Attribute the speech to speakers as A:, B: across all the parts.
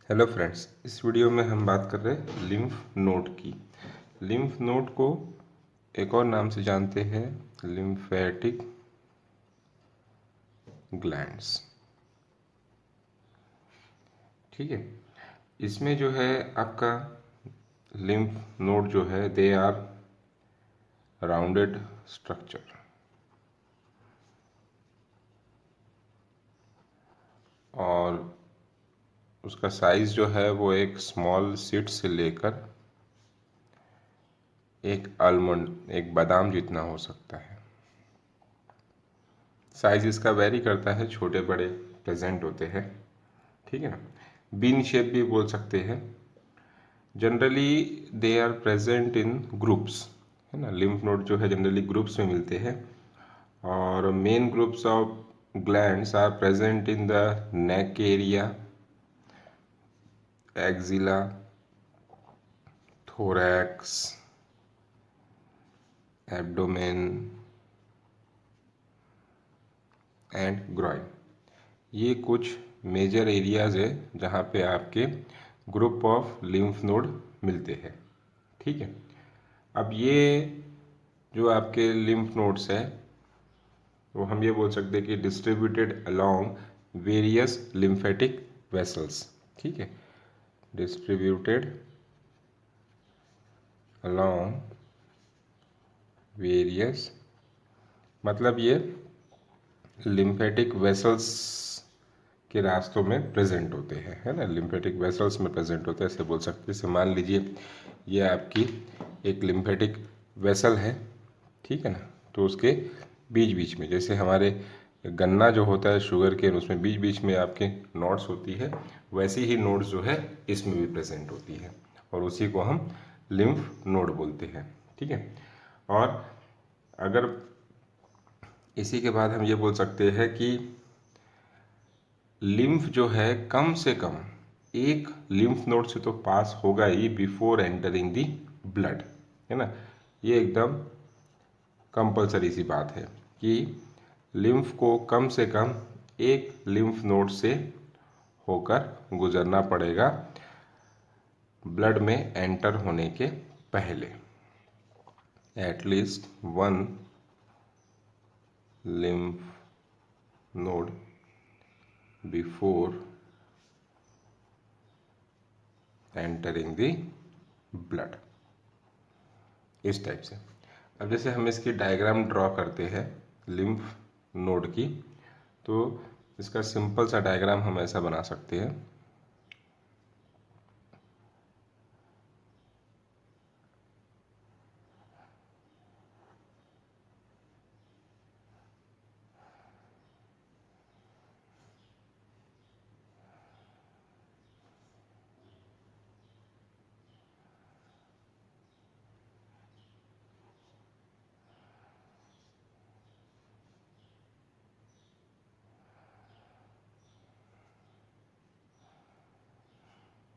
A: Hello friends, इस video में हम बात कर रहे हैं लिम्फ नोड की। लिम्फ नोड को एक और नाम से जानते हैं, लिम्फेटिक ग्लैंड्स। ठीक है, इसमें जो है आपका लिम्फ नोड जो है दे आर राउंडेड स्ट्रक्चर और उसका साइज जो है वो एक स्मॉल सीड से लेकर एक आलमंड, एक बादाम जितना हो सकता है। साइज इसका वेरी करता है, छोटे बड़े प्रेजेंट होते हैं। ठीक है ना, बीन शेप भी बोल सकते हैं। Generally they are present in groups, है ना। लिम्फ नोड जो है जनरली ग्रुप्स में मिलते हैं और main groups of glands are present in the neck area, axilla, thorax, abdomen and groin. ये कुछ मेजर एरियाज है जहाँ पे आपके ग्रुप ऑफ लिम्फ नोड मिलते हैं। ठीक है, अब ये जो आपके लिम्फ नोड्स है वो हम ये बोल सकते हैं कि distributed along various lymphatic vessels. ठीक है, डिस्ट्रीब्यूटेड अलोंग वेरियस मतलब ये लिम्फेटिक वेसल्स के रास्तों में प्रेजेंट होते हैं, है ना। लिम्फेटिक वेसल्स में प्रेजेंट होते हैं, ऐसे बोल सकते हैं। जैसे मान लीजिए ये आपकी एक लिम्फेटिक वेसल है, ठीक है ना। तो उसके बीच बीच में, जैसे हमारे गन्ना जो होता है शुगर केन, उसमें बीच बीच में आपके नोड्स होती है, वैसी ही नोड्स जो है इसमें भी प्रेजेंट होती है और उसी को हम लिम्फ नोड बोलते हैं। ठीक है, और अगर इसी के बाद हम ये बोल सकते हैं कि लिम्फ जो है कम से कम एक लिम्फ नोड से तो पास होगा ही बिफोर एंटरिंग दी ब्लड, है ना। ये एकदम कंपलसरी सी बात है कि लिम्फ को कम से कम एक लिम्फ नोड से होकर गुजरना पड़ेगा ब्लड में एंटर होने के पहले। At least one lymph node before entering the blood, इस टाइप से। अब जैसे हम इसकी डायग्राम ड्रॉ करते हैं लिम्फ नोड की, तो इसका सिंपल सा डायग्राम हम ऐसा बना सकते हैं।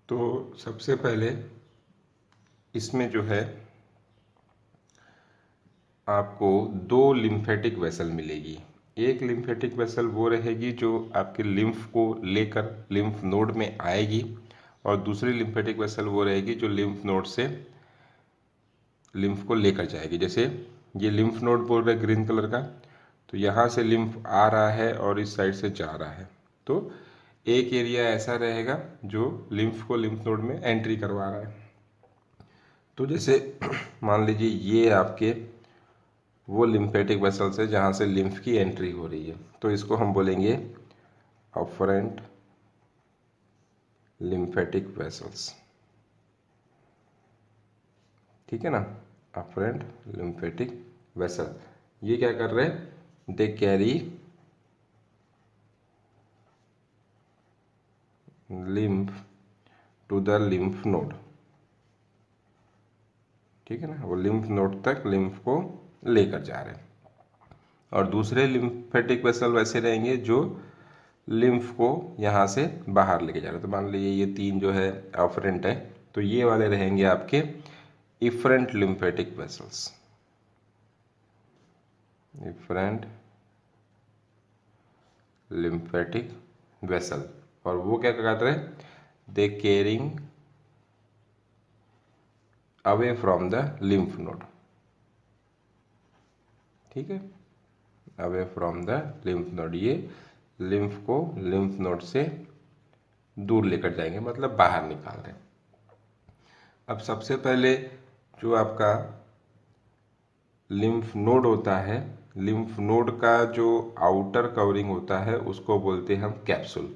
A: तो सबसे पहले इसमें जो है आपको दो लिम्फेटिक वेसल मिलेगी। एक लिम्फेटिक वेसल वो रहेगी जो आपके लिम्फ को लेकर लिम्फ नोड में आएगी और दूसरी लिम्फेटिक वेसल वो रहेगी जो लिम्फ नोड से लिम्फ को लेकर जाएगी। जैसे ये लिम्फ नोड बोल रहे ग्रीन कलर का, तो यहाँ से लिम्फ आ रहा है और इस साइड से जा रहा है। तो एक एरिया ऐसा रहेगा जो लिम्फ को लिम्फ नोड में एंट्री करवा रहा है। तो जैसे मान लीजिए ये आपके वो लिम्फेटिक वेसल्स है जहाँ से लिम्फ की एंट्री हो रही है, तो इसको हम बोलेंगे अफरेंट लिम्फेटिक वेसल्स। ठीक है ना, अफरेंट लिम्फेटिक वेसल। ये क्या कर रहे हैं, they carry lymph to the lymph node. ठीक है ना, वो लिम्फ नोड तक लिम्फ को लेकर जा रहे हैं। और दूसरे लिम्फेटिक वेसल वैसे रहेंगे जो लिम्फ को यहाँ से बाहर लेके जा रहे हैं। तो मान लीजिए ये तीन जो है अफरेंट है, तो ये वाले रहेंगे आपके efferent lymphatic vessels. Efferent lymphatic vessel. और वो क्या कर रहे हैं, they carrying away from the lymph node. ठीक है, away from the lymph node, ये लिम्फ को लिम्फ नोड से दूर लेकर जाएंगे, मतलब बाहर निकाल रहे हैं। अब सबसे पहले जो आपका लिम्फ नोड होता है, लिम्फ नोड का जो आउटर कवरिंग होता है उसको बोलते हैं हम कैप्सूल।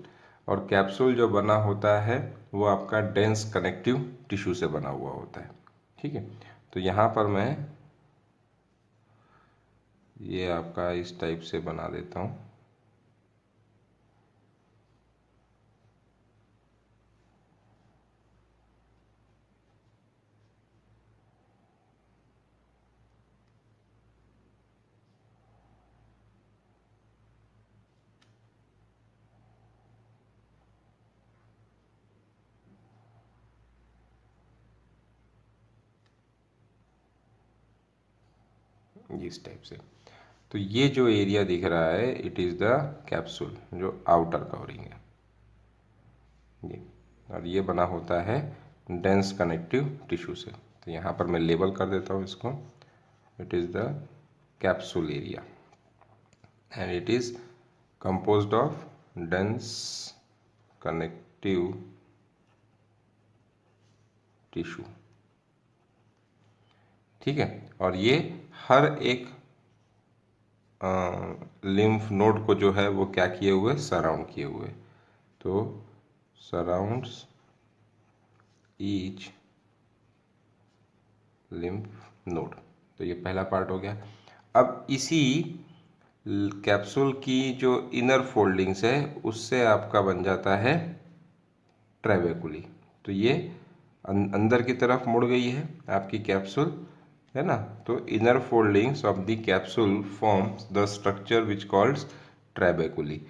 A: और कैप्सूल जो बना होता है वो आपका डेंस कनेक्टिव टिश्यू से बना हुआ होता है। ठीक है, तो यहाँ पर मैं ये आपका इस टाइप से बना देता हूँ। इस टाइप से, तो ये जो एरिया दिख रहा है इट इज़ द कैप्सूल, जो आउटर कवरिंग है ये। और ये बना होता है डेंस कनेक्टिव टिश्यू से। तो यहाँ पर मैं लेबल कर देता हूँ इसको, it is the capsule area and it is composed of dense connective tissue। ठीक है, और ये हर एक लिम्फ नोड को जो है वो क्या किए हुए, सराउंड किए हुए। तो सराउंड्स ईच लिम्फ नोड, तो ये पहला पार्ट हो गया। अब इसी कैप्सूल की जो इनर फोल्डिंग्स है उससे आपका बन जाता है ट्रेबेकुली। तो ये अंदर की तरफ मुड़ गई है आपकी कैप्सूल, है ना। तो inner foldings of the capsule forms the structure which called trabeculae.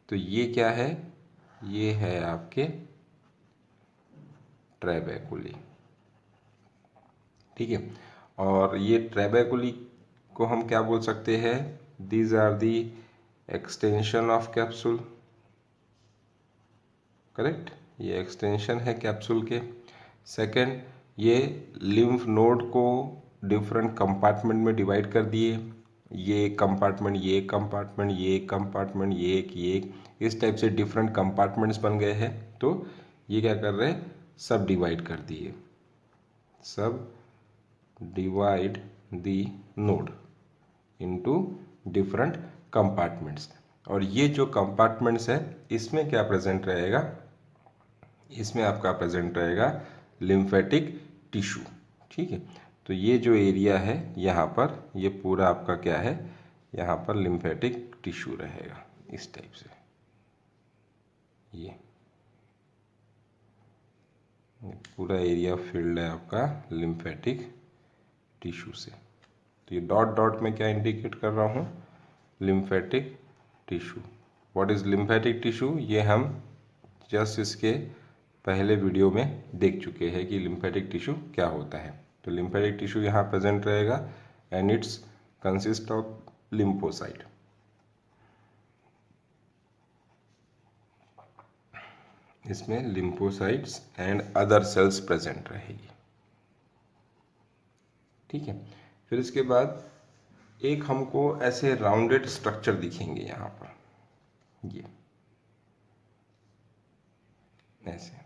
A: तो ये क्या है, ये है आपके ट्रेबेकुली। ठीक है, और ये ट्रेबेकुली को हम क्या बोल सकते हैं, these are the extension of capsule. Correct, ये एक्सटेंशन है कैप्सूल के। सेकंड, ये लिम्फ नोड को डिफरेंट कंपार्टमेंट में डिवाइड कर दिए, ये एक कंपार्टमेंट, ये एक कंपार्टमेंट, ये एक कंपार्टमेंट, ये एक, इस टाइप से डिफरेंट कंपार्टमेंट्स बन गए हैं। तो ये क्या कर रहे हैं, सब डिवाइड कर दिए, सब डिवाइड दी नोड इनटू डिफरेंट कंपार्टमेंट्स। और ये जो कंपार्टमेंट्स है इसमें क्या प्रेजेंट रहेगा, इसमें आपका प्रेजेंट रहेगा लिम्फेटिक टिश्यू। ठीक है, तो ये जो एरिया है यहाँ पर, ये पूरा आपका क्या है, यहाँ पर लिम्फेटिक टिश्यू रहेगा इस टाइप से। ये पूरा एरिया फील्ड है आपका लिम्फेटिक टिश्यू से। तो ये डॉट डॉट में क्या इंडिकेट कर रहा हूँ, lymphatic tissue. What is lymphatic tissue, ये हम जस्ट इसके पहले वीडियो में देख चुके हैं कि लिम्फेटिक टिश्यू क्या होता है। तो लिम्फेटिक टिश्यू यहाँ प्रेजेंट रहेगा and it's consist of lymphocyte. इसमें lymphocytes and other cells present रहेगी। ठीक है, फिर इसके बाद एक हमको ऐसे राउंडेड स्ट्रक्चर दिखेंगे यहाँ पर, ये ऐसे,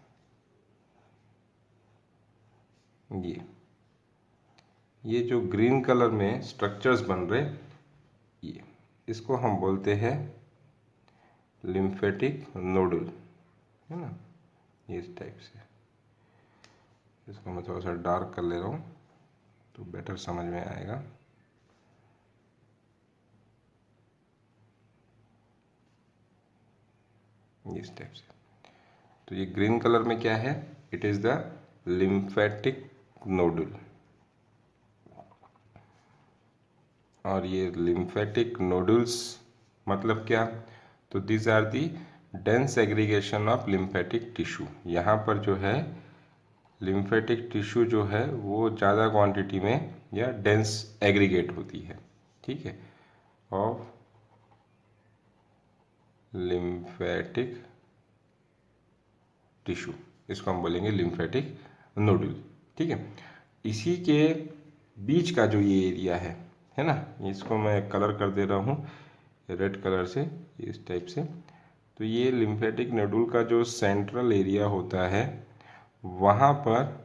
A: ये जो ग्रीन कलर में स्ट्रक्चर्स बन रहे, ये इसको हम बोलते हैं लिम्फेटिक नोडुल, है ना। ये इस टाइप से, इसको मैं थोड़ा सा डार्क कर ले रहा हूँ तो बेटर समझ में आएगा। इस टाइप से, तो ये ग्रीन कलर में क्या है, it is the lymphatic nodule. और ये लिम्फेटिक नोडुल्स मतलब क्या, तो this are the dense aggregation of lymphatic tissue. यहाँ पर जो है लिम्फेटिक टिश्यू जो है वो ज़्यादा क्वांटिटी में या डेंस एग्रीगेट होती है। ठीक है, ऑफ लिम्फेटिक टिश्यू। इसको हम बोलेंगे लिम्फेटिक नोडुल। ठीक है, इसी के बीच का जो ये एरिया है ना, इसको मैं कलर कर दे रहा हूँ रेड कलर से, इस टाइप से। तो ये लिम्फेटिक नोडुल का जो सेंट्रल एरिया होता है, वहाँ पर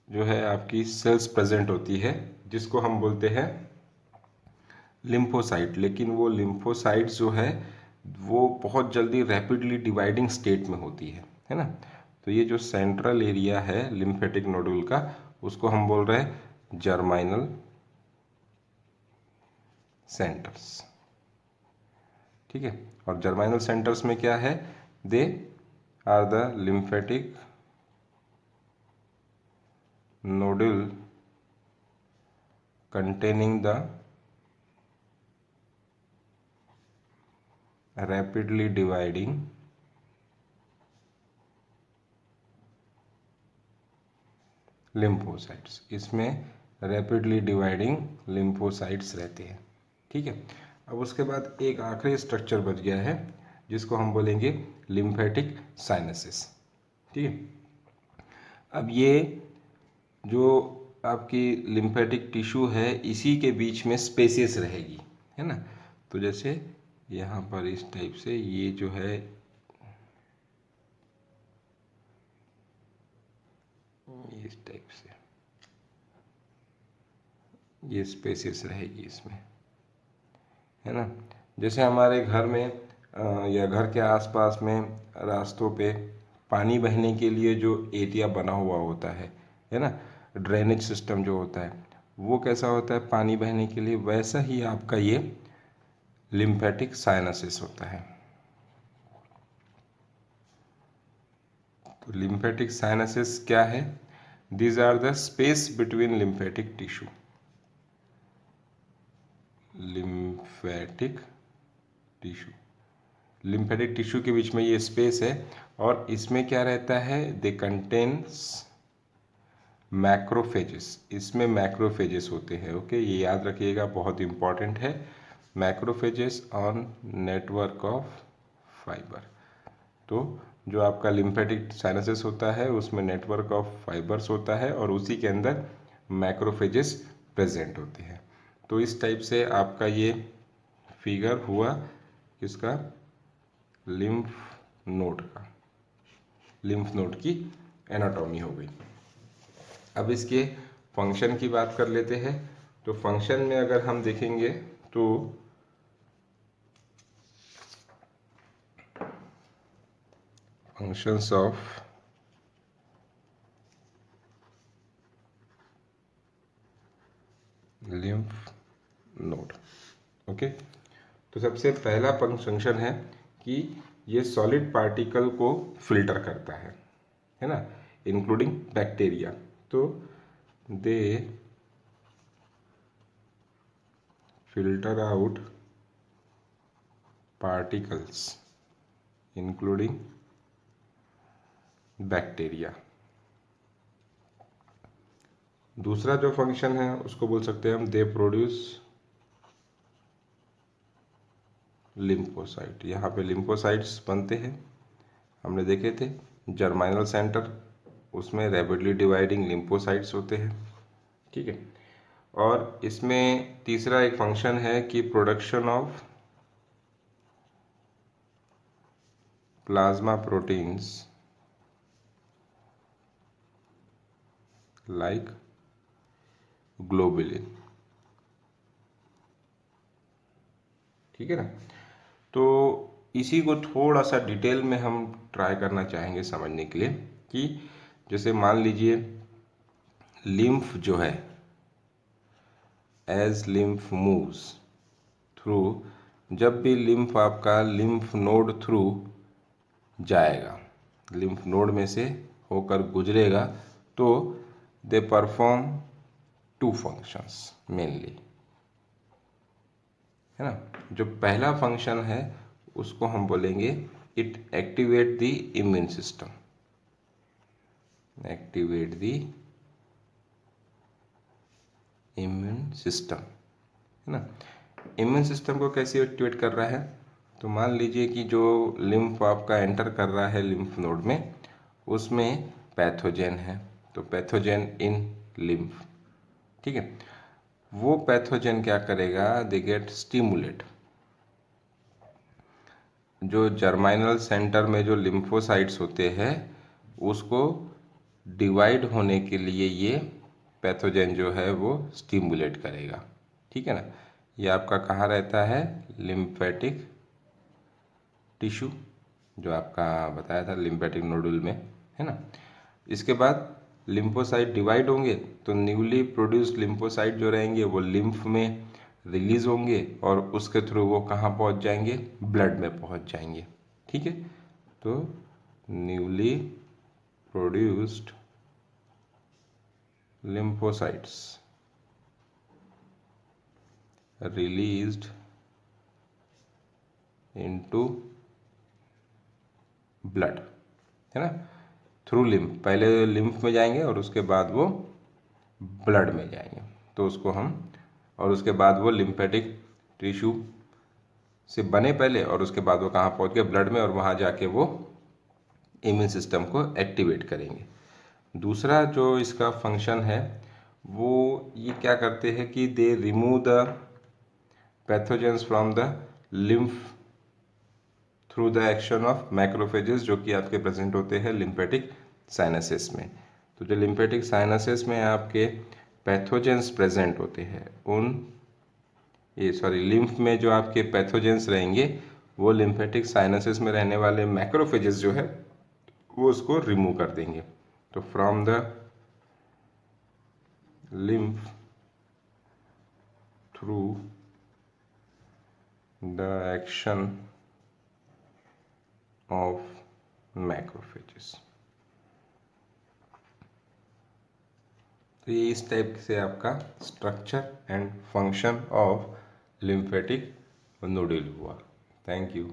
A: जो है आपकी सेल्स प्रेजेंट होती है, जिसको हम बोलते हैं लिम्फोसाइट। लेकिन वो लिम्फोसाइट जो है वो बहुत जल्दी रैपिडली डिवाइडिंग स्टेट में होती है ना। तो ये जो सेंट्रल एरिया है लिम्फेटिक नोडुल का, उसको हम बोल रहे हैं जर्माइनल सेंटर्स। ठीक है, और जर्माइनल सेंटर्स में क्या है, they are the lymphatic nodule containing the rapidly dividing lymphocytes। इसमें रैपिडली डिवाइडिंग लिम्फोसाइट्स रहते हैं। ठीक है, अब उसके बाद एक आखिरी स्ट्रक्चर बच गया है, जिसको हम बोलेंगे लिम्फेटिक साइनसेस। ठीक है, अब ये जो आपकी लिम्फेटिक टिश्यू है, इसी के बीच में स्पेसेस रहेगी, है ना। तो जैसे यहाँ पर इस टाइप से ये जो है इस टाइप से ये स्पेसेस रहेगी इसमें, है ना। जैसे हमारे घर में या घर के आसपास में रास्तों पे पानी बहने के लिए जो एरिया बना हुआ होता है ना, ड्रेनेज सिस्टम जो होता है वो कैसा होता है पानी बहने के लिए, वैसा ही आपका ये लिम्फेटिक साइनसेस होता है। तो लिम्फेटिक साइनसेस क्या है, these are the space between lymphatic tissue. Lymphatic tissue, lymphatic tissue के बीच में ये स्पेस है, और इसमें क्या रहता है, दे कंटेन्स मैक्रोफेजेस। इसमें मैक्रोफेजेस होते हैं। ओके, ये याद रखिएगा, बहुत इंपॉर्टेंट है। Macrophages on network of fibre. तो जो आपका लिम्फेटिक साइनसेस होता है उसमें नेटवर्क ऑफ फाइबर्स होता है, और उसी के अंदर मैक्रोफेजेस प्रेजेंट होते हैं। तो इस टाइप से आपका ये फिगर हुआ किसका, लिम्फ नोड का। लिम्फ नोड की एनाटॉमी हो गई। अब इसके फंक्शन की बात कर लेते हैं। तो फंक्शन में अगर हम देखेंगे तो functions of lymph node. Okay, तो सबसे पहला फंक्शन है कि ये सॉलिड पार्टिकल को फिल्टर करता है ना, इंक्लूडिंग बैक्टीरिया। तो they filter out particles including bacteria. दूसरा जो फंक्शन है उसको बोल सकते हैं हम दे प्रोड्यूस लिम्फोसाइट। यहाँ पे लिम्फोसाइट्स बनते हैं, हमने देखे थे जर्माइनल सेंटर, उसमें रैपिडली डिवाइडिंग लिम्फोसाइट्स होते हैं। ठीक है, और इसमें तीसरा एक फंक्शन है कि production of plasma proteins like globulin. ठीक है ना। तो इसी को थोड़ा सा डिटेल में हम ट्राई करना चाहेंगे समझने के लिए, कि जैसे मान लीजिए लिम्फ जो है, एज लिम्फ मूव्स थ्रू, जब भी लिम्फ आपका लिम्फ नोड थ्रू जाएगा, लिम्फ नोड में से होकर गुजरेगा, तो they perform two functions mainly, है ना। जो पहला फंक्शन है उसको हम बोलेंगे it activate the immune system. Activate the immune system, है ना। इम्यून सिस्टम को कैसे एक्टिवेट कर रहा है, तो मान लीजिए कि जो लिम्फ आपका एंटर कर रहा है लिम्फ नोड में, उसमें पैथोजेन है, तो पैथोजेन इन लिम्फ, ठीक है। वो पैथोजेन क्या करेगा, दे गेट स्टिमुलेट। जो जर्माइनल सेंटर में जो लिम्फोसाइट्स होते हैं उसको डिवाइड होने के लिए ये पैथोजेन जो है वो स्टिमुलेट करेगा, ठीक है ना। ये आपका कहाँ रहता है, लिम्फेटिक टिश्यू, जो आपका बताया था लिम्फेटिक नोडुल में, है ना। इसके बाद लिम्फोसाइट डिवाइड होंगे तो न्यूली प्रोड्यूस्ड लिम्फोसाइट जो रहेंगे वो लिम्फ में रिलीज होंगे और उसके थ्रू वो कहाँ पहुँच जाएंगे, ब्लड में पहुँच जाएंगे, ठीक है। तो newly produced lymphocytes released into blood, है ना, थ्रू लिम्फ। पहले लिम्फ में जाएंगे और उसके बाद वो ब्लड में जाएंगे, तो उसको हम, और उसके बाद वो लिम्फेटिक टिश्यू से बने पहले और उसके बाद वो कहाँ पहुँच गए, ब्लड में, और वहाँ जाके वो इम्यून सिस्टम को एक्टिवेट करेंगे। दूसरा जो इसका फंक्शन है वो ये क्या करते हैं कि they remove the pathogens from the lymph through the action of macrophages, जो कि आपके प्रेजेंट होते हैं लिम्फेटिक साइनसेस में। तो जो लिम्फेटिक साइनसेस में आपके पैथोजेंस प्रेजेंट होते हैं, लिम्फ में जो आपके पैथोजेंस रहेंगे वो लिम्फेटिक साइनसेस में रहने वाले मैक्रोफेजेस जो है वो उसको रिमूव कर देंगे। तो from the lymph through the action of macrophages। तो ये इस टाइप से आपका structure and function of lymphatic nodule हुआ। Thank you.